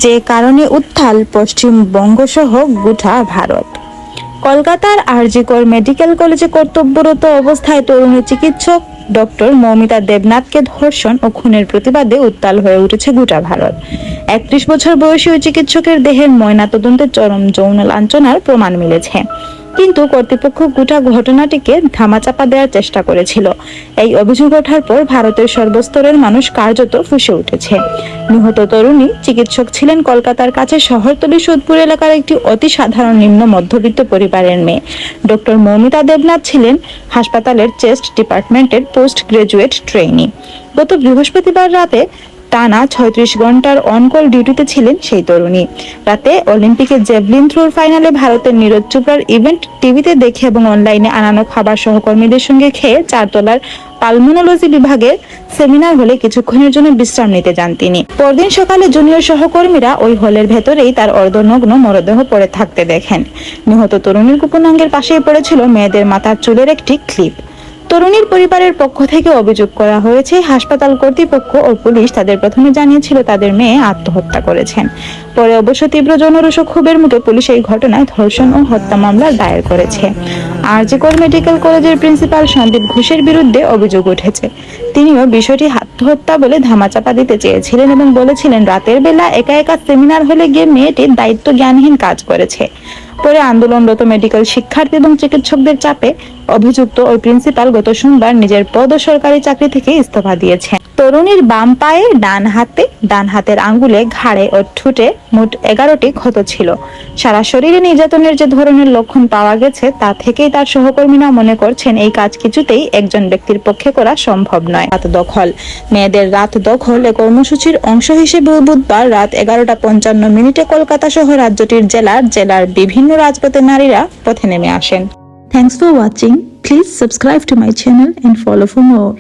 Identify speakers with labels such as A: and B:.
A: যে কারণে উত্তাল পশ্চিমবঙ্গ সহ গোটা ভারত। কলকাতার আরজি কর মেডিকেল কলেজে কর্তব্যরত অবস্থায় তরুণী চিকিৎসক ডক্টর মৌমিতা দেবনাথকে ধর্ষণ ও খুনের প্রতিবাদে উত্তাল হয়ে উঠেছে গোটা ভারত। 31 বছর বয়সী ওই চিকিৎসকের দেহের ময়নাতদন্তে চরম যৌন লাঞ্ছনার প্রমাণ মিলেছে, কিন্তু কর্তৃপক্ষ গোটা ঘটনাটিকে ধামাচাপা দেওয়ার চেষ্টা করেছিল। এই অভিযোগ ওঠার পর ভারতের সর্বস্তরের মানুষ কার্যত ফুঁসে উঠেছে। নিহত তরুণী চিকিৎসক ছিলেন কলকাতার কাছে শহরতলি সোদপুর এলাকার একটি অতি সাধারণ নিম্ন মধ্যবিত্ত পরিবারের মেয়ে। ডক্টর মৌমিতা দেবনাথ ছিলেন হাসপাতালের চেস্ট ডিপার্টমেন্টের পোস্ট গ্রাজুয়েট ট্রেইনি। গত বৃহস্পতিবার রাতে টানা 36 ঘন্টার অনকল ডিউটিতে ছিলেন সেই তরুণী। রাতে অলিম্পিকে জেভলিন থ্রোর ফাইনালে ভারতের নীরজ চোপড়ার ইভেন্ট টিভিতে দেখে এবং অনলাইনে আনানো খাবার সহকর্মীদের সঙ্গে খেয়ে 4 তলার পালমোনোলজি বিভাগের সেমিনার হলে কিছুক্ষণের জন্য বিশ্রাম নিতে যান তিনি। পরদিন সকালে জুনিয়র সহকর্মীরা ওই হলের ভেতরেই তার অর্ধনগ্ন মরদেহ পড়ে থাকতে দেখেন। নিহত তরুণীর গোপনাঙ্গের পাশেই পড়েছিল মেয়েদের মাথার চুলের একটি ক্লিপ। তরুণীর পরিবারের পক্ষ থেকে অভিযোগ করা হয়েছে, হাসপাতাল কর্তৃপক্ষ ও পুলিশ তাদের প্রথমে জানিয়েছিল তাদের মেয়ে আত্মহত্যা করেছেন। পরে অবশ্য তীব্র জনরোষ ও ক্ষোভের মুখে পুলিশ এই ঘটনায় ধর্ষণ ও হত্যা মামলা দায়ের করেছে। আরজি কর মেডিকেল কলেজের প্রিন্সিপাল সন্দীপ ঘোষের বিরুদ্ধে অভিযোগ উঠেছে। তিনিও বিষয়টি আত্মহত্যা বলে ধামাচাপা দিতে চেয়েছিলেন এবং বলেছিলেন রাতের বেলা একা একা সেমিনার হলে গিয়ে মেয়েটির দায়িত্ব জ্ঞানহীন কাজ করেছে। পরে আন্দোলনরত মেডিকেল শিক্ষার্থী এবং চিকিৎসকদের চাপে অভিযুক্ত ওই প্রিন্সিপাল গত সোমবার নিজের পদ ও সরকারি চাকরি থেকে ইস্তফা দিয়েছেন। তরুণীর বাম পায়ে, ডান হাতের আঙ্গুলে, ঘাড়ে ও ঠোঁটে মোট 11টি ক্ষত ছিল। সারা শরীরে নির্যাতনের যে ধরনের লক্ষণ পাওয়া গেছে তা থেকেই তার সহকর্মীরা মনে করছেন এই কাজ কিছুতেই একজন ব্যক্তির পক্ষে করা সম্ভব নয়। রাত দখল, মেয়েদের রাত দখল এ কর্মসূচির অংশ হিসেবে বুধবার রাত 11:55 কলকাতা সহ রাজ্যটির জেলার বিভিন্ন রাজপথে নারীরা পথে নেমে আসেন। Thanks for watching. Please subscribe to my channel and follow for more.